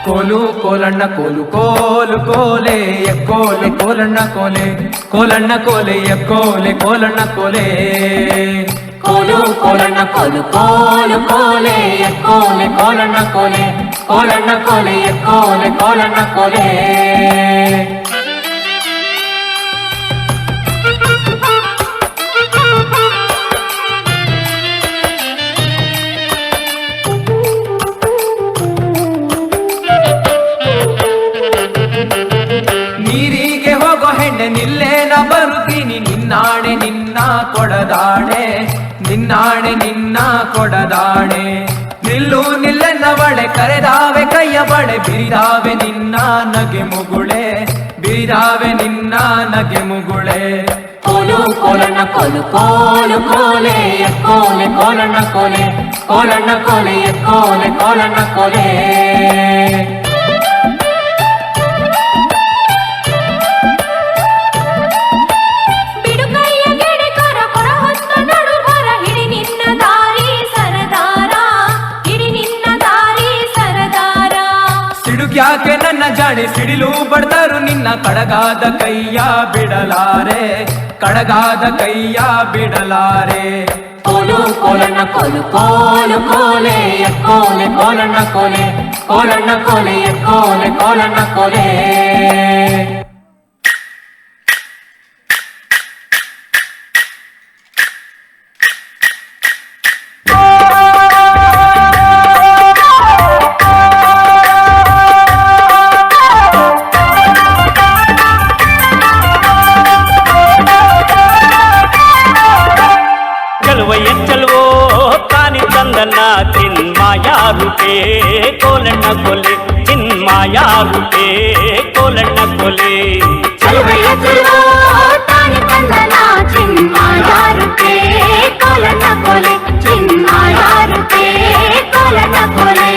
ಕೋಲು ಕೋಲಣ್ಣ ಕೋಲು ಕೋಲು ಕೋಲೆ ಎಕ್ಕೋಲೆ ಕೋಲಣ್ಣ ಕೋಲೆ ಕೋಲಣ್ಣ ಕೋಲೆ ಎಕ್ಕೋಲೆ ಕೋಲಣ್ಣ ಕೋಲೆ ಕೋಲು ಕೋಲಣ್ಣ ಕೋಲು ಕೋಲು ಕೋಲೆ ಎಕ್ಕೋಲೆ ಕೋಲಣ್ಣ ಕೋಲೆ ಕೋಲಣ್ಣ ಕೋಲೆ ಎಕ್ಕೋಲೆ ಕೋಲಣ್ಣ ಕೋಲೆ ನೀರಿಗೆ ಹೋಗೋ ಹೆಣ್ಣೆ ನಿಲ್ಲೇನ ಬರುತ್ತೀನಿ ನಿನ್ನಾಣೆ ನಿನ್ನ ಕೊಡದಾಣೆ ನಿನ್ನಾಣೆ ನಿನ್ನ ಕೊಡದಾಣೆ ನಿಲ್ಲು ನಿಲ್ಲೆನ್ನವಳೆ ಕರೆದಾವೆ ಕೈಯ ಬಳೆ ಬಿರಿದಾವೆ ನಿನ್ನ ನಗೆ ಮುಗುಳೆ ಬಿರಿದಾವೆ ನಿನ್ನ ನಗೆ ಮುಗುಳೆ ಕೋಲು ಕೋಲಣ್ಣ ಕೋಲು ಕೋಲು ಕೋಲೆ ಎಕ್ಕೋಲೆ ಕೋಲಣ್ಣ ಕೋಲೆ ಕೋಲಣ್ಣ ಕೋಲೆ ಎಕ್ಕೋಲೆ ಕೋಲಣ್ಣ ಕೋಲೆ ಯಾಕೆ ನನ್ನ ಜಾಣೆ ಸಿಡಿಲು ಬಡ್ದರು ನಿನ್ನ ಕಡಗಾದ ಕೈಯ ಬಿಡಲಾರೆ ಕಡಗಾದ ಕೈಯ ಬಿಡಲಾರೆ ಕೋಲು ಕೋಲಣ್ಣ ಕೋಲು ಕೋಲು ಕೋಲೆ ಎಕ್ಕೋಲೆ ಕೋಲಣ್ಣ ಕೋಲೆ ಕೋಲಣ್ಣ ಕೋಲೆ ಎಕ್ಕೋಲೆ ಕೋಲಣ್ಣ ಕೋಲೆ चिन्माया रूपे कोलण्ण कोले चिन्माया रूपे कोलण्ण कोले चलो भैया चलो तानी तंदना चिन्माया रूपे कोलण्ण कोले चिन्माया रूपे कोलण्ण कोले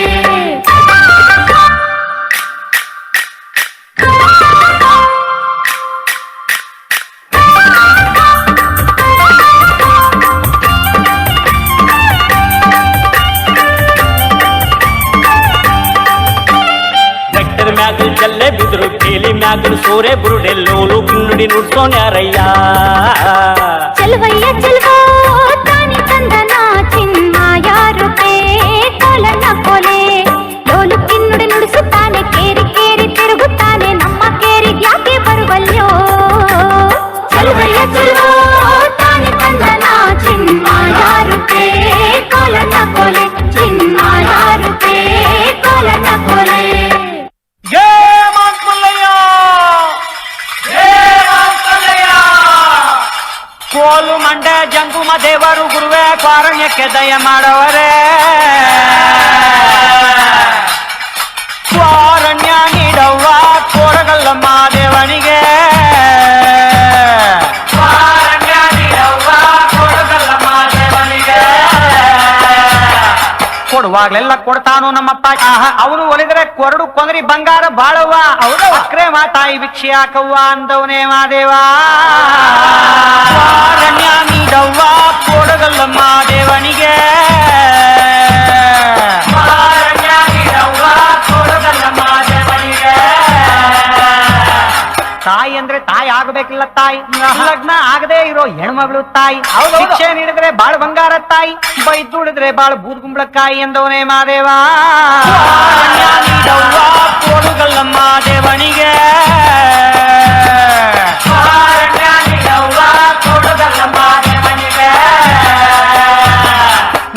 चल्ले बिद्रु केली म्यागल सोरे बुरुडे लोलु किन्नुडी नुड्सोन्यारय्या चल भैया चलो तानी तंदना चिन्माया रूपे कोलण्ण कोले लोलु किन्नुडी नुडिसुत्ताने केरी केरी तिरुगुत्ताने नम्म केरिगे याके बरुवल्यो चल भैया चलो तानी तंदना चिन्माया रूपे कोलण्ण कोले चिन्माया रूपे कोलण्ण कोले ಕೋಲು ಮಂಡೆ ಜಂಗುಮ ದೇವರು ಗುರುವೇ ಕಾರಣ್ಯಕ್ಕೆ ದಯ ಮಾಡವರೇ ಕಾರಣ್ಯ ನೀಡವ್ವ ಕೋರಗಲ್ಲಮ್ಮ ದೇವನಿಗೆ ಕಾರಣ್ಯ ನೀಡವ್ವ ಕೋರಗಲ್ಲಮ್ಮ ದೇವನಿಗೆ ಕೊಡುವಾಗ್ಲೆಲ್ಲ ಕೊಡ್ತಾನು ನಮ್ಮಪ್ಪ ಅವನು ಒಲಿದ್ರೆ ಕೊರಡು ಕೊಂದ್ರಿ ಬಂಗಾರ ಬಾಳವ್ವ ಹೌದು ಅಕ್ರೆ ಮಾತಾಯಿ ಭಿಕ್ಷೆ ಹಾಕವ್ವ ಅಂದವನೇ ಮಾದೇವ ಕಾರಣ್ಯ ನೀಡವ್ವ ಕೊಡಗಲ್ಲಮ್ಮ ದೇವನಿಗೆ ಕಾರಣ್ಯ ನೀಡವ್ವ ಕೊಡಗಲ್ಲಮ್ಮ ದೇವನಿಗೆ ತಾಯಿ ಅಂದ್ರೆ ತಾಯಿ ಆಗಬೇಕಿಲ್ಲ ತಾಯಿ ಲಗ್ನ ಆಗದೆ ಇರೋ ಹೆಣ್ಮಗಳು ತಾಯಿ ಶಿಕ್ಷೆ ನೀಡಿದ್ರೆ ಬಾಳ್ ಬಂಗಾರ ತಾಯಿ ಬೈದುಡಿದ್ರೆ ಬಾಳ್ ಬೂದ್ಗುಂಬಳಕಾಯಿ ಎಂದವನೇ ಮಾದೇವ ಕೊಡುಗಲ್ಲಮ್ಮ ದೇವನಿಗೆ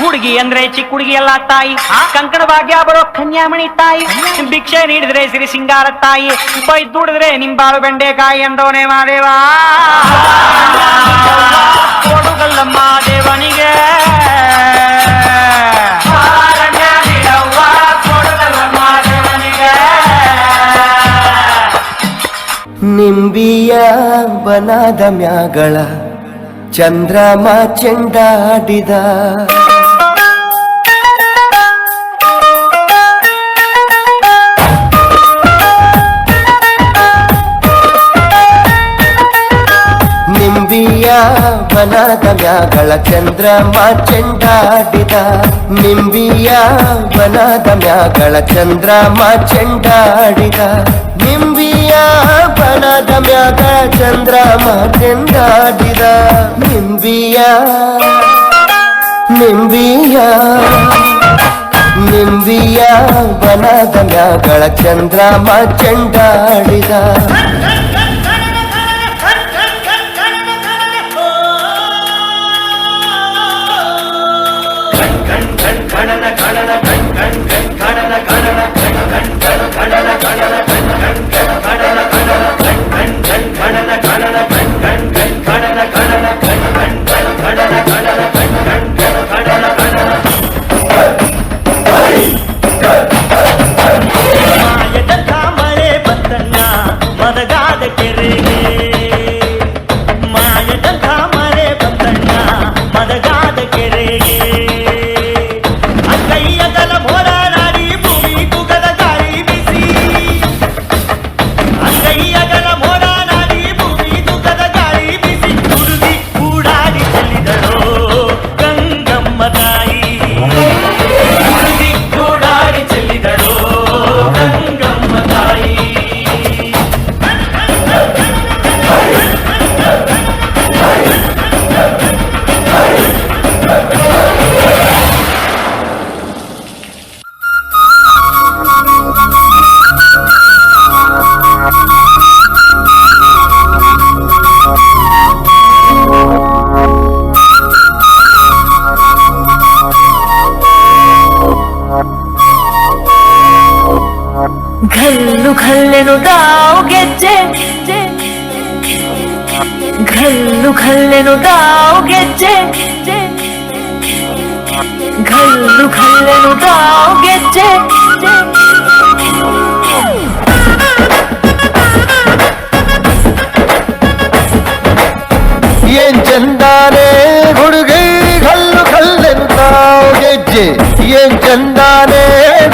ಹುಡುಗಿ ಅಂದ್ರೆ ಚಿಕ್ಕ ಹುಡುಗಿ ಎಲ್ಲ ತಾಯಿ ಕಂಕಣ ಭಾಗ್ಯ ಬರೋ ಕನ್ಯಾಮಣಿ ತಾಯಿ ಭಿಕ್ಷೆ ನೀಡಿದ್ರೆ ಸಿರಿ ಸಿಂಗಾರ ತಾಯಿ ಬೈದುಡಿದ್ರೆ ನಿಂಬಾಳು ಬೆಂಡೆಕಾಯಿ ಎಂದವನೇ ಮಾದೇವ ಕೊಡುಗಲ್ಲಮ್ಮ ದೇವನಿಗೆ ನಿಂಬಿಯ ಬನದ ಮ್ಯಾಗಳ ಚಂದ್ರಮ ಚೆಂಡಾಡಿದ ನಿಂಬಿಯ ಬನದ ಮ್ಯಾಗಳ ಚಂದ್ರಮ ಚೆಂಡಾಡಿದ ನಿಂಬಿಯ ಬನದ ಮ್ಯಾಗಳ ಚಂದ್ರಮ ಚೆಂಡಾಡಿದ ನಿಂಬಿಯ ಬನದ ಮ್ಯಾಗಳ ಚಂದ್ರಮ ಚೆಂಡಾಡಿದ ನಿಂಬಿಯ ನಿಂಬಿಯ ನಿಂಬಿಯ ಬನದ ಮ್ಯಾಗಳ ಚಂದ್ರಮ ಚೆಂಡಾಡಿದ ಮಾಯದಂಥ ಮಳೆ ಬಂತಣ್ಣ ಮದಗಾದ ಕೆರೆಗೆ ಮಾಯದಂಥ ಮಳೆ ಬಂತಣ್ಣ ಮದಗಾದ ಕೆರೆಗೆ ಅಂಗೈಯಗಲ ಮೋಡಾಡಿ ಭೂಮಿ ತುಗದ ಗಾಳಿ ಬಿಸಿ ಅಂಗೈಯಗಲ ಮೋಡಾಡಿ ಭೂಮಿ ತುಗದ ಗಾಳಿ ಬಿಸಿ ಹುಡುಗಿ ಕೂಡಾಡಿ ಚೆಲ್ಲಿದಳು ಗಂಗಮ್ಮ ತಾಯಿ ಹುಡುಗಿ ಕೂಡಾಡಿ ಚೆಲ್ಲಿದಳು ಗಂಗಮ್ಮ ತಾಯಿ ಘಲ್ಲು ಘಲ್ಲೆನು ದಾವು ಗೆಜ್ಜೆ ಘಲ್ಲು ಘಲ್ಲೆನು ದಾವು ಗೆಜ್ಜೆ ಘಲ್ಲು ಘಲ್ಲೆನು ದಾವು ಗೆಜ್ಜೆ ಏನ್ ಚಂದಾನೆ ಹುಡುಗಿ ಕಲ್ಲು ಕಲ್ಲೆನುತ್ತಾವ್ ಗೆಜ್ಜೆ ಏನ್ ಚಂದಾನೆ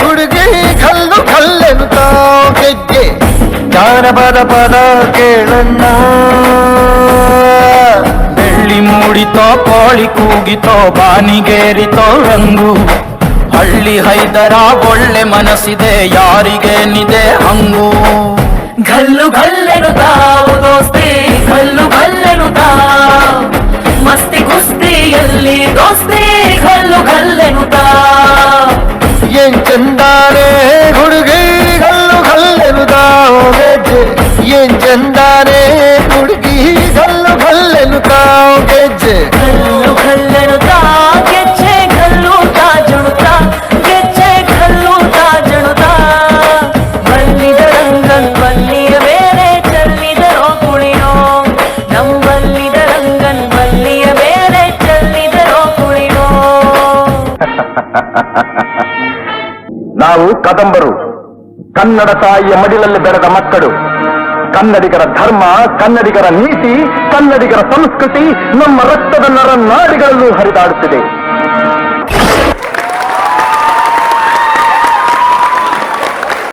ಹುಡುಗಿ ಕಲ್ಲು ಕಲ್ಲೆನುತ್ತಾವ್ ಗೆಜ್ಜೆ ಜಾನಪದ ಪದ ಕೇಳಣ್ಣ ಬೆಳ್ಳಿ ಮೂಡಿತೋ ಕೋಳಿ ಕೂಗಿತೋ ಬಾನಿಗೇರಿತೋ ರಂಗು ಹಳ್ಳಿ ಹೈದರ ಒಳ್ಳೆ ಮನಸ್ಸಿದೆ ಯಾರಿಗೇನಿದೆ ಹಂಗು ಘಲ್ಲು ಘಲ್ಲೆನು ತಾವು ದೋಸ್ತಿ ಘಲ್ಲು ಘಲ್ಲೆನು ತಾವ್ ಮಸ್ತಿ ಕುಸ್ತಿಯಲ್ಲಿ ದೋಸ್ತಿ ಘಲ್ಲು ಘಲ್ಲೆನು ತಾವ್ ಏನ್ ಚಂದಾನೆ ಹುಡುಗಿ ಕಲ್ಲು ಕಲ್ಲೆನುತ್ತಾವ್ ಗೆಜ್ಜೆ ಏನ್ ಚಂದಾನೆ ಹುಡುಗಿ ಕಲ್ಲು ಕಲ್ಲೆನುತ್ತಾವ್ ಗೆಜ್ಜೆ ಘಲ್ಲು ಘಲ್ಲೆನು ತಾವ್ ಗೆಜ್ಜೆ ಘಲ್ಲು ತಾ ಜಣುತಾ ಗೆಜ್ಜೆ ಘಲ್ಲು ತಾ ಜಣುತಾ ಬಲ್ಲಿದ ರಂಗನ್ ಬಲ್ಲಿಯ ಮೇಲೆ ಚೆಲ್ಲಿದರೋ ಕುಣಿನೋ ನಂಬಲ್ಲಿದ ರಂಗನ್ ಬಲ್ಲಿಯ ಮೇಲೆ ಚೆಲ್ಲಿದರೋ ಕುಣಿನೋ ನಾವು ಕದಂಬರು ಕನ್ನಡ ತಾಯಿಯ ಮಡಿಲಲ್ಲಿ ಬೆಳೆದ ಮಕ್ಕಳು ಕನ್ನಡಿಗರ ಧರ್ಮ ಕನ್ನಡಿಗರ ನೀತಿ ಕನ್ನಡಿಗರ ಸಂಸ್ಕೃತಿ ನಮ್ಮ ರಕ್ತದ ನರ ನಾಡಿಗಳಲ್ಲೂ ಹರಿದಾಡುತ್ತಿದೆ